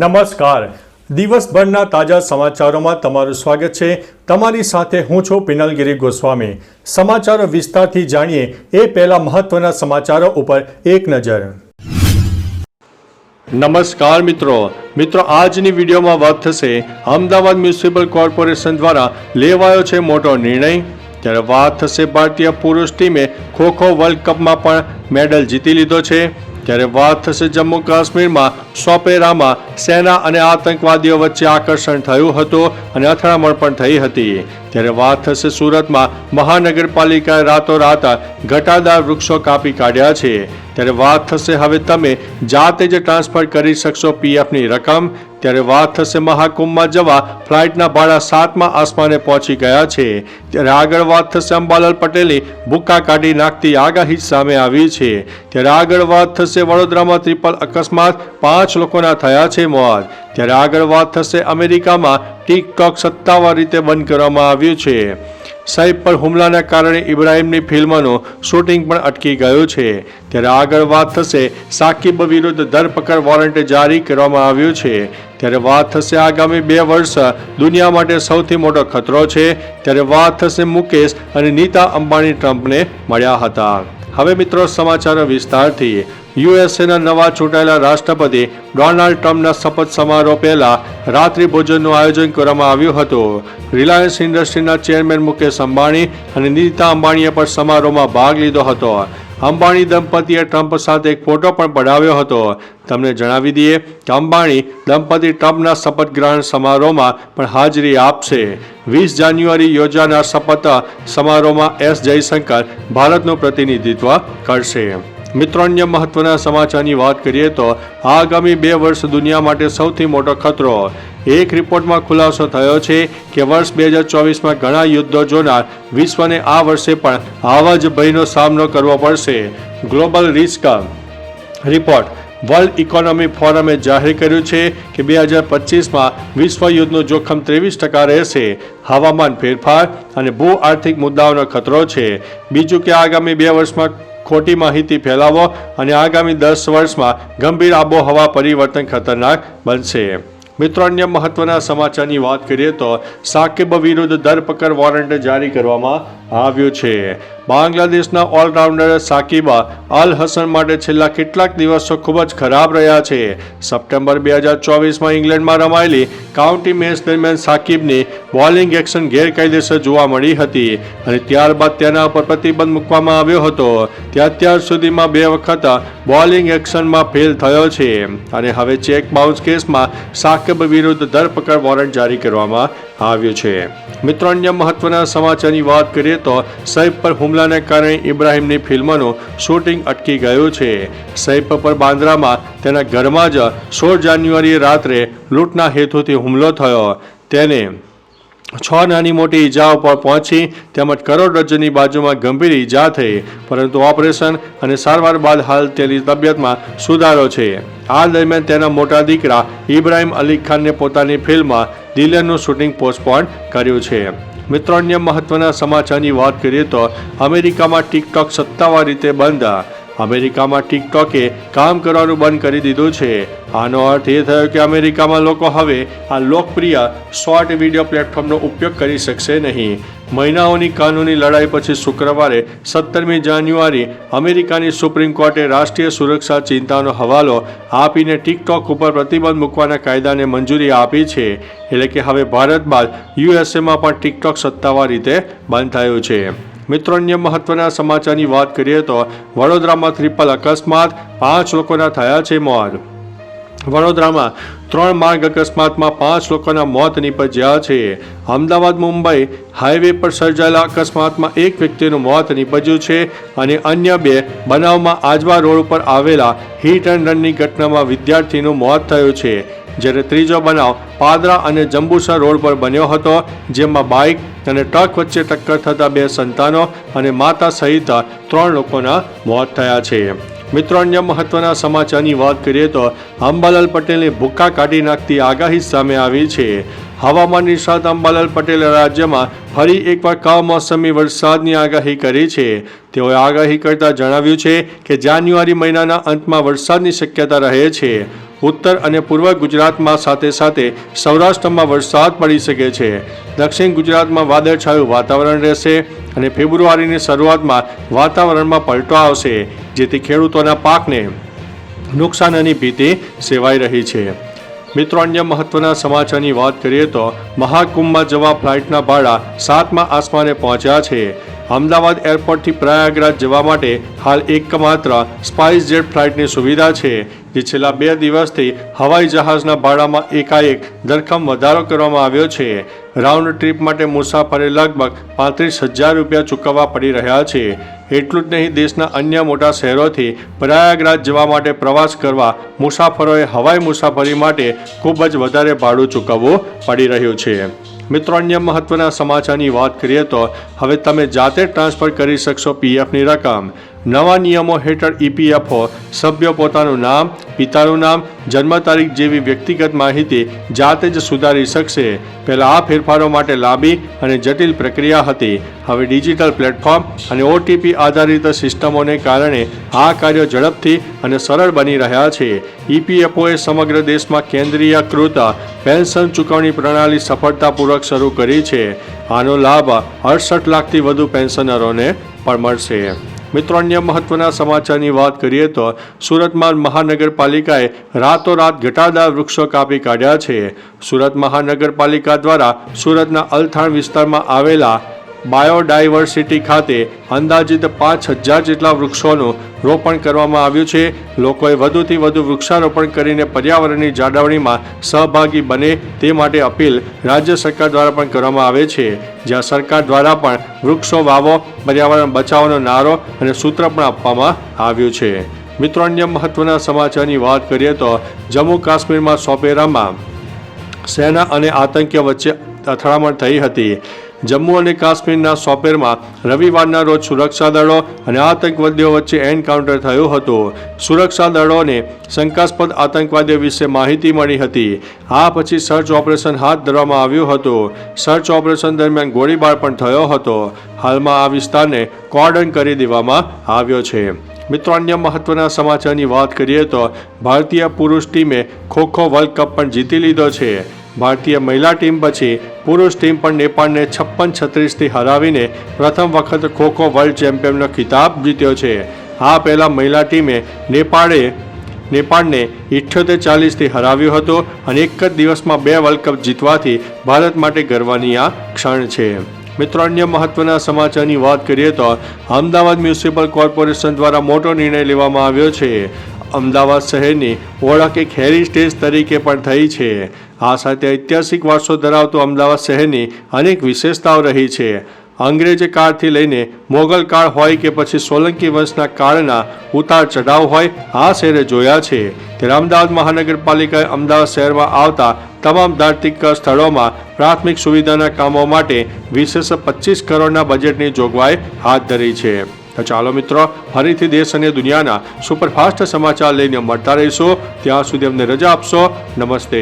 નમસ્કાર. દિવસભરના તાજા સમાચારોમાં તમારું સ્વાગત છે. તમારી સાથે હું છું પિનલગીરી ગોસ્વામી. સમાચારો વિસ્તારથી જાણીએ એ પહેલા મહત્વના સમાચારો ઉપર એક નજર. નમસ્કાર મિત્રો. આજની વિડીયોમાં વાત થશે અમદાવાદ મ્યુનિસિપલ કોર્પોરેશન દ્વારા લેવાયો છે મોટો નિર્ણય. ત્યારે વાત થશે ભારતીય પુરુષ ટીમે ખોખો વર્લ્ડ કપમાં પણ મેડલ જીતી લીધો છે. ત્યારે વાત થશે જમ્મુ કાશ્મીરમાં સોપેરામાં સેના અને આતંકવાદીઓ વચ્ચે આકર્ષણ થયું હતું અને અથડામણ પણ થઈ હતી. ત્યારે વાત થશે સુરતમાં મહાનગરપાલિકાએ રાતોરાત ઘટાદાર વૃક્ષો કાપી કાઢ્યા છે. ત્યારે વાત થશે હવે તમે જાતે જ ટ્રાન્સફર કરી શકશો પીએફની રકમ. ત્યારે વાત થશે મહાકુંભમાં જવા ફ્લાઇટના ભાડા 7મા આસમાને પહોંચી ગયા છે. ત્યારે આગળ વાત થશે અંબાલાલ પટેલની ભૂક્કા કાઢી નાખતી આગાહી સામે આવી છે. ત્યારે આગળ વાત થશે વડોદરામાં ટ્રિપલ અકસ્માત 5 લોકોના થયા છે મોત. ત્યારે આગળ વાત થશે અમેરિકામાં ટિકટોક સત્તાવાર રીતે બંધ કરવામાં આવ્યું છે. સૈફ પર હુમલાના કારણે ઇબ્રાહિમની ફિલ્મનું શૂટિંગ પણ અટકી ગયું છે. ત્યારે આગળ વાત થશે સાકિબ વિરુદ્ધ ધરપકડ વોરંટ જારી કરવામાં આવ્યું છે. ત્યારે વાત થશે આગામી 2 વર્ષ દુનિયા માટે સૌથી મોટો ખતરો છે. ત્યારે વાત થશે મુકેશ અને નીતા અંબાણી ટ્રમ્પને મળ્યા હતા. હવે મિત્રો સમાચારો વિસ્તારથી. યુએસએના નવા ચૂંટાયેલા રાષ્ટ્રપતિ ડોનાલ્ડ ટ્રમ્પના શપથ સમારોહ પહેલા રાત્રિ ભોજનનું આયોજન કરવામાં આવ્યું હતું. રિલાયન્સ ઇન્ડસ્ટ્રીના ચેરમેન મુકેશ અંબાણી અને નીતા અંબાણીએ પણ સમારોહમાં ભાગ લીધો હતો. અંબાણી દંપતીએ ટ્રમ્પ સાથે એક ફોટો પણ પડાવ્યો હતો. તમને જણાવી દઈએ કે અંબાણી દંપતી ટ્રમ્પના શપથ ગ્રહણ સમારોહમાં પણ હાજરી આપશે. 20 જાન્યુઆરી યોજાનાર શપથ સમારોહમાં એસ જયશંકર ભારતનું પ્રતિનિધિત્વ કરશે. મિત્રો અન્ય મહત્વના સમાચારની વાત કરીએ તો આગામી 2 વર્ષ દુનિયા માટે સૌથી મોટો ખતરો. એક રિપોર્ટમાં ખુલાસો થયો છે કે વર્ષ 2024માં ઘણા યુદ્ધો જોનાર વિશ્વને આ વર્ષે પણ આવા જ ભયનો સામનો કરવો પડશે. Global risk report world economy ફોરમે જાહેર કર્યું છે કે 2025માં વિશ્વ યુદ્ધનું જોખમ 23% રહેશે. હવામાન ફેરફાર અને ભૂ આર્થિક મુદ્દાઓનો ખતરો છે. બીજું કે આગામી 2 વર્ષમાં ખોટી માહિતી ફેલાવો અને આગામી 10 વર્ષમાં ગંભીર આબોહવા પરિવર્તન ખતરનાક બનશે. મિત્રો અન્ય મહત્વના સમાચારની વાત કરીએ તો સાકિબ વિરુદ્ધ ધરપકડ વોરંટ જારી કરવામાં આવ્યું છે. બાંગ્લાદેશના ઓલરાઉન્ડર સાકિબ અલ હસન માટે છેલ્લા કેટલાક દિવસો ખૂબ જ ખરાબ રહ્યા છે. સપ્ટેમ્બર 2024માં ઇંગ્લેન્ડમાં રમાયેલી કાઉન્ટી મેચ દરમિયાન સાકિબની બોલિંગ એક્શન ગેરકાયદેસર જોવા મળી હતી અને ત્યારબાદ તેના પર પ્રતિબંધ મૂકવામાં આવ્યો હતો. તે અત્યાર સુધીમાં 2 વખત બોલિંગ એક્શનમાં ફેલ થયો છે અને હવે ચેક બાઉન્સ કેસમાં સાકિબ વિરુદ્ધ ધરપકડ વોરંટ જારી કરવામાં આવ્યું છે. મિત્રો અન્ય મહત્વના સમાચારની વાત કરીએ તો સૈફ પર હુમલાને કારણે ઇબ્રાહિમની ફિલ્મનું શૂટિંગ અટકી ગયું છે. સૈફ પર બાંદ્રામાં તેના ઘરમાં જ 16 જાન્યુઆરીએ રાત્રે લૂંટના હેતુથી હુમલો થયો. તેને 6 નાની મોટી ઈજાઓ પર પહોંચી તેમજ કરોડરજ્જુની બાજુમાં ગંભીર ઈજા થઈ, પરંતુ ઓપરેશન અને સારવાર બાદ હાલ તેની તબિયતમાં સુધારો છે. આ દરમિયાન તેના મોટા દીકરા ઇબ્રાહિમ અલી ખાનને પોતાની ફિલ્મ દિલનું શૂટિંગ પોસ્ટપોન કર્યું છે. મિત્રો અન્ય મહત્વના સમાચારની વાત કરીએ તો અમેરિકામાં ટિકટોક સત્તાવાર રીતે બંધ. અમેરિકામાં ટિકટોકે કામ કરવાનું બંધ કરી દીધું છે. આનો અર્થ એ થયો કે અમેરિકામાં લોકો હવે આ લોકપ્રિય શોર્ટ વિડીયો પ્લેટફોર્મનો ઉપયોગ કરી શકશે નહીં. મહિનાઓની કાનૂની લડાઈ પછી શુક્રવારે 17મી જાન્યુઆરી અમેરિકાની સુપ્રીમ કોર્ટે રાષ્ટ્રીય સુરક્ષા ચિંતાનો હવાલો આપીને ટિકટોક ઉપર પ્રતિબંધ મૂકવાના કાયદાને મંજૂરી આપી છે. એટલે કે હવે ભારત બાદ યુએસએમાં પણ ટિકટોક સત્તાવાર રીતે બંધ થયું છે. મિત્રો અન્ય મહત્વના સમાચારની વાત કરીએ તો વડોદરામાં ટ્રિપલ અકસ્માત 5 લોકોના થયા છે મોત. વડોદરામાં 3 માર્ગ અકસ્માતમાં 5 લોકોના મોત નીપજ્યા છે. અમદાવાદ મુંબઈ હાઈવે પર સર્જાયેલા અકસ્માતમાં 1 વ્યક્તિનું મોત નીપજ્યું છે અને અન્ય 2 બનાવમાં આજવા રોડ પર આવેલા હિટ એન્ડ રનની ઘટનામાં વિદ્યાર્થીનું મોત થયું છે. જ્યારે ત્રીજો બનાવ પાદરા અને જંબુસર રોડ પર બન્યો હતો, જેમાં બાઇક અને ટ્રક વચ્ચે ટક્કર થતાં 2 સંતાનો અને માતા સહિત 3 લોકોના મોત થયા છે. મિત્રો અન્ય મહત્વના સમાચારની વાત કરીએ તો અંબાલાલ પટેલની ભૂક્કા કાઢી નાખતી આગાહી સામે આવી છે. હવામાન નિષ્ણાત અંબાલાલ પટેલે રાજ્યમાં ફરી એકવાર કમોસમી વરસાદની આગાહી કરી છે. તેઓએ આગાહી કરતા જણાવ્યું છે કે જાન્યુઆરી મહિનાના અંતમાં વરસાદની શક્યતા રહે છે. ઉત્તર અને પૂર્વ ગુજરાતમાં સાથે સાથે સૌરાષ્ટ્રમાં વરસાદ પડી શકે છે. દક્ષિણ ગુજરાતમાં વાદળછાયું વાતાવરણ રહેશે અને ફેબ્રુઆરીની શરૂઆતમાં વાતાવરણમાં પલટો આવશે, જેથી ખેડૂતોના પાકને નુકસાનની ભીતિ સેવાઈ રહી છે. મિત્રો, અન્ય મહત્વના સમાચારની વાત કરીએ તો મહાકુંભમાં જવા ફ્લાઇટના ભાડા 7મા આસમાને પહોંચ્યા છે. અમદાવાદ એરપોર્ટથી પ્રયાગરાજ જવા માટે હાલ એકમાત્ર સ્પાઇસ જેટ ફ્લાઇટની સુવિધા છે, જે છેલ્લા 2 દિવસથી હવાઈ જહાજના ભાડામાં એકાએક ધરખમ વધારો કરવામાં આવ્યો છે. રાઉન્ડ ટ્રીપ માટે મુસાફરે લગભગ 35,000 રૂપિયા ચૂકવવા પડી રહ્યા છે. એટલું જ નહીં, દેશના અન્ય મોટા શહેરોથી પ્રયાગરાજ જવા માટે પ્રવાસ કરવા મુસાફરોએ હવાઈ મુસાફરી માટે ખૂબ જ વધારે ભાડું ચૂકવવું પડી રહ્યું છે. મિત્રો, અન્ય મહત્વના સમાચારની વાત કરીએ તો હવે તમે જાતે ટ્રાન્સફર કરી શકશો પીએફની રકમ. નવા નિયમો હેઠળ ઈપીએફઓ સભ્યો પોતાનું નામ, પિતાનું નામ, જન્મ તારીખ જેવી વ્યક્તિગત માહિતી જાતે જ સુધારી શકશે. પહેલાં આ ફેરફારો માટે લાંબી અને જટિલ પ્રક્રિયા હતી. હવે ડિજિટલ પ્લેટફોર્મ અને ઓટીપી આધારિત સિસ્ટમોને કારણે આ કાર્યો ઝડપથી અને સરળ બની રહ્યા છે. ઈપીએફઓએ સમગ્ર દેશમાં કેન્દ્રીયકૃત પેન્શન ચૂકવણી પ્રણાલી સફળતાપૂર્વક શરૂ કરી છે. આનો લાભ 68 લાખથી વધુ પેન્શનરોને પણ મળશે. મિત્રો, અન્ય મહત્વના સમાચારની વાત કરીએ તો સુરતમાં મહાનગરપાલિકાએ રાતોરાત ઘટાદાર વૃક્ષો કાપી કાઢ્યા છે. સુરત મહાનગરપાલિકા દ્વારા સુરતના અલથાણ વિસ્તારમાં આવેલા બાયોડાયવર્સિટી ખાતે અંદાજિત 5,000 જેટલા વૃક્ષોનું રોપણ કરવામાં આવ્યું છે. લોકોએ વધુથી વધુ વૃક્ષારોપણ કરીને પર્યાવરણની જાળવણીમાં સહભાગી બને તે માટે અપીલ રાજ્ય સરકાર દ્વારા પણ કરવામાં આવે છે, જ્યાં સરકાર દ્વારા પણ વૃક્ષો વાવો, પર્યાવરણ બચાવવાનો નારો અને સૂત્ર પણ આપવામાં આવ્યું છે. મિત્રો, અન્ય મહત્વના સમાચારની વાત કરીએ તો જમ્મુ કાશ્મીરમાં સોપેરામાં સેના અને આતંકીઓ વચ્ચે અથડામણ થઈ હતી. જમ્મુ અને કાશ્મીરના સોપેરમાં રવિવારના રોજ સુરક્ષા દળો અને આતંકવાદીઓ વચ્ચે એન્કાઉન્ટર થયું હતું. સુરક્ષા દળોને શંકાસ્પદ આતંકવાદીઓ વિશે માહિતી મળી હતી. આ પછી સર્ચ ઓપરેશન હાથ ધરવામાં આવ્યું હતું. સર્ચ ઓપરેશન દરમિયાન ગોળીબાર પણ થયો હતો. હાલમાં આ વિસ્તારને કોર્ડન કરી દેવામાં આવ્યો છે. મિત્રો, અન્ય મહત્વના સમાચારની વાત કરીએ તો ભારતીય પુરુષ ટીમે ખો-ખો વર્લ્ડ કપ પણ જીતી લીધો છે. ભારતીય મહિલા ટીમ પછી પુરુષ ટીમ પણ નેપાળને 56-36થી હરાવીને પ્રથમ વખત ખો-ખો વર્લ્ડ ચેમ્પિયનનો ખિતાબ જીત્યો છે. આ પહેલાં મહિલા ટીમે નેપાળને 78-40થી હરાવ્યું હતું અને એક જ દિવસમાં 2 વર્લ્ડ કપ જીતવાથી ભારત માટે ગર્વની આ ક્ષણ છે. મિત્રો, અન્ય મહત્વના સમાચારની વાત કરીએ તો અમદાવાદ મ્યુનિસિપલ કોર્પોરેશન દ્વારા મોટો નિર્ણય લેવામાં આવ્યો છે. અમદાવાદ શહેરની ઓળખ એક હેરિટેજ તરીકે પણ થઈ છે. આ સાથે ઐતિહાસિક વારસો ધરાવતું અમદાવાદ શહેરની અનેક વિશેષતાઓ રહી છે. અંગ્રેજ કાળથી લઈને મોગલ કાળ હોય કે પછી સોલંકી વંશના કાળના ઉતાર ચઢાવ હોય, આ શહેરે જોયા છે. ત્યારે અમદાવાદ મહાનગરપાલિકાએ અમદાવાદ શહેરમાં આવતા તમામ ધાર્મિક સ્થળોમાં પ્રાથમિક સુવિધાના કામો માટે વિશેષ 25 કરોડના બજેટની જોગવાઈ હાથ ધરી છે. તો ચાલો મિત્રો, ફરીથી દેશ અને દુનિયાના સુપરફાસ્ટ સમાચાર લઈને મળતા રહીશું. ત્યાં સુધી અમને રજા આપશો. નમસ્તે.